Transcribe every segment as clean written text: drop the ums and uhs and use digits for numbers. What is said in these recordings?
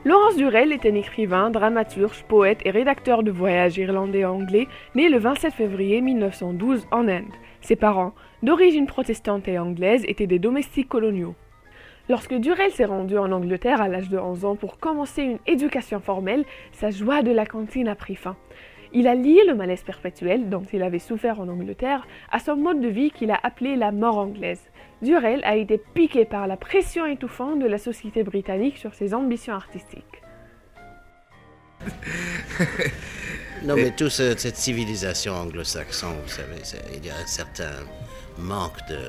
Laurence Durrell est un écrivain, dramaturge, poète et rédacteur de voyages irlandais-anglais, né le 27 février 1912 en Inde. Ses parents, d'origine protestante et anglaise, étaient des domestiques coloniaux. Lorsque Durrell s'est rendu en Angleterre à l'âge de 11 ans pour commencer une éducation formelle, sa joie de la cantine a pris fin. Il a lié le malaise perpétuel, dont il avait souffert en Angleterre, à son mode de vie qu'il a appelé la mort anglaise. Durrell a été piqué par la pression étouffante de la société britannique sur ses ambitions artistiques. Non, mais toute cette civilisation anglo-saxonne, vous savez, il y a un certain manque de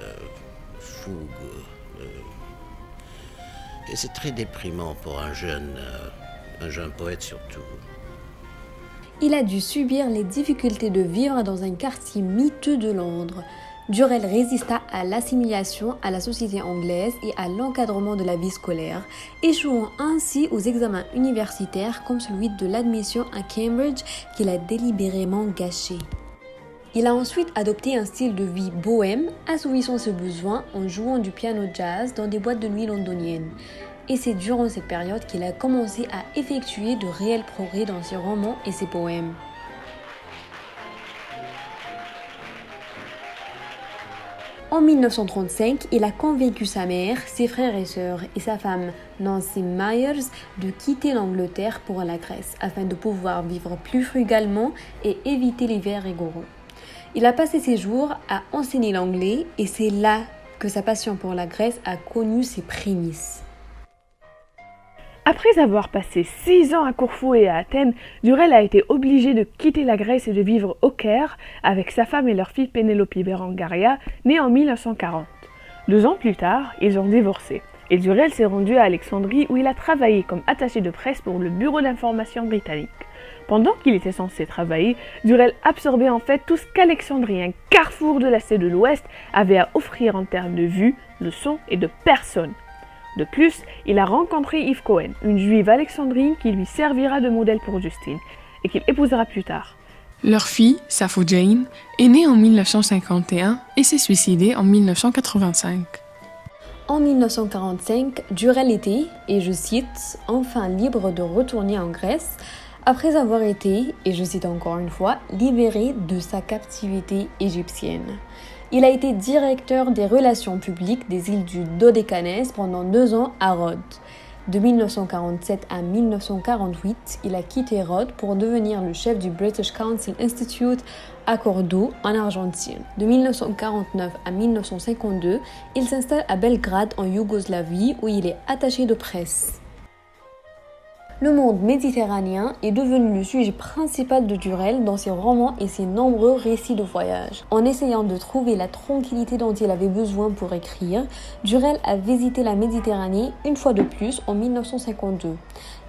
fougue. Et c'est très déprimant pour un jeune poète surtout. Il a dû subir les difficultés de vivre dans un quartier miteux de Londres. Durrell résista à l'assimilation à la société anglaise et à l'encadrement de la vie scolaire, échouant ainsi aux examens universitaires comme celui de l'admission à Cambridge qu'il a délibérément gâché. Il a ensuite adopté un style de vie bohème, assouvissant ses besoins en jouant du piano jazz dans des boîtes de nuit londoniennes. Et c'est durant cette période qu'il a commencé à effectuer de réels progrès dans ses romans et ses poèmes. En 1935, il a convaincu sa mère, ses frères et sœurs et sa femme Nancy Myers de quitter l'Angleterre pour la Grèce afin de pouvoir vivre plus frugalement et éviter l'hiver rigoureux. Il a passé ses jours à enseigner l'anglais et c'est là que sa passion pour la Grèce a connu ses prémices. Après avoir passé 6 ans à Corfou et à Athènes, Durrell a été obligé de quitter la Grèce et de vivre au Caire avec sa femme et leur fille Pénélope Berengaria, née en 1940. 2 ans plus tard, ils ont divorcé et Durrell s'est rendu à Alexandrie où il a travaillé comme attaché de presse pour le bureau d'information britannique. Pendant qu'il était censé travailler, Durrell absorbait en fait tout ce qu'Alexandrie, un carrefour de l'Asie de l'Ouest, avait à offrir en termes de vues, de sons et de personnes. De plus, il a rencontré Eve Cohen, une juive alexandrine qui lui servira de modèle pour Justine et qu'il épousera plus tard. Leur fille, Sappho Jane, est née en 1951 et s'est suicidée en 1985. En 1945, Durrell était, et je cite, « enfin libre de retourner en Grèce » après avoir été, et je cite encore une fois, libéré de sa captivité égyptienne. Il a été directeur des relations publiques des îles du Dodécanèse pendant 2 ans à Rhodes. De 1947 à 1948, il a quitté Rhodes pour devenir le chef du British Council Institute à Cordoue, en Argentine. De 1949 à 1952, il s'installe à Belgrade, en Yougoslavie, où il est attaché de presse. Le monde méditerranéen est devenu le sujet principal de Durrell dans ses romans et ses nombreux récits de voyage. En essayant de trouver la tranquillité dont il avait besoin pour écrire, Durrell a visité la Méditerranée une fois de plus en 1952.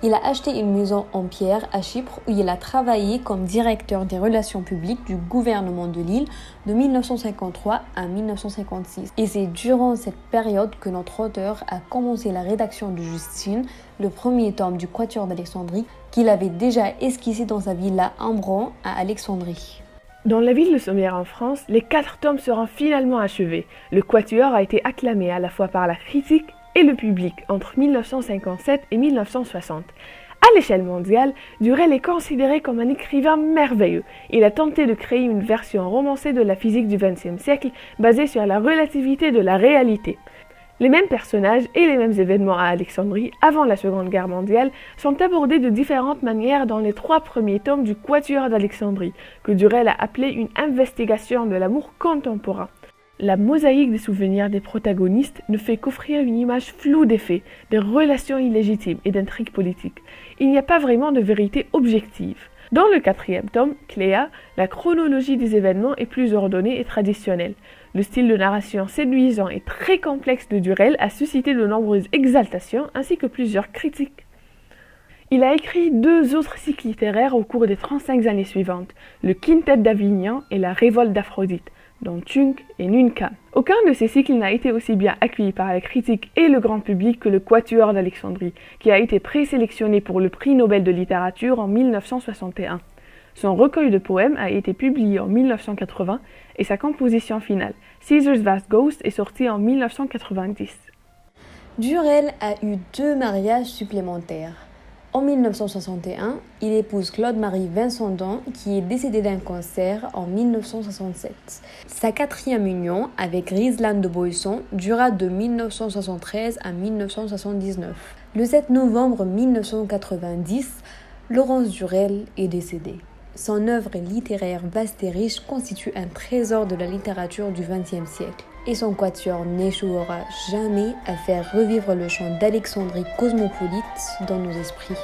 Il a acheté une maison en pierre à Chypre où il a travaillé comme directeur des relations publiques du gouvernement de l'île de 1953 à 1956. Et c'est durant cette période que notre auteur a commencé la rédaction de Justine, le premier tome du Quatuor d'Alexandrie, qu'il avait déjà esquissé dans sa villa Ambron à Alexandrie. Dans la ville de Sommières en France, les 4 tomes seront finalement achevés. Le Quatuor a été acclamé à la fois par la critique et le public entre 1957 et 1960. À l'échelle mondiale, Durrell est considéré comme un écrivain merveilleux. Il a tenté de créer une version romancée de la physique du XXe siècle basée sur la relativité de la réalité. Les mêmes personnages et les mêmes événements à Alexandrie avant la Seconde Guerre mondiale sont abordés de différentes manières dans les 3 premiers tomes du Quatuor d'Alexandrie, que Durrell a appelé une investigation de l'amour contemporain. La mosaïque des souvenirs des protagonistes ne fait qu'offrir une image floue des faits, des relations illégitimes et d'intrigues politiques. Il n'y a pas vraiment de vérité objective. Dans le 4e tome, Cléa, la chronologie des événements est plus ordonnée et traditionnelle. Le style de narration séduisant et très complexe de Durrell a suscité de nombreuses exaltations ainsi que plusieurs critiques. Il a écrit 2 autres cycles littéraires au cours des 35 années suivantes, le Quintet d'Avignon et la Révolte d'Aphrodite, dont Tunk et Nuncam. Aucun de ces cycles n'a été aussi bien accueilli par la critique et le grand public que le Quatuor d'Alexandrie, qui a été présélectionné pour le prix Nobel de littérature en 1961. Son recueil de poèmes a été publié en 1980 et sa composition finale, Caesar's Vast Ghost, est sortie en 1990. Durrell a eu 2 mariages supplémentaires. En 1961, il épouse Claude-Marie Vincendon qui est décédé d'un cancer en 1967. Sa quatrième union avec Riselane de Boisson dura de 1973 à 1979. Le 7 novembre 1990, Laurence Durel est décédée. Son œuvre littéraire vaste et riche constitue un trésor de la littérature du XXe siècle. Et son quatuor n'échouera jamais à faire revivre le chant d'Alexandrie cosmopolite dans nos esprits.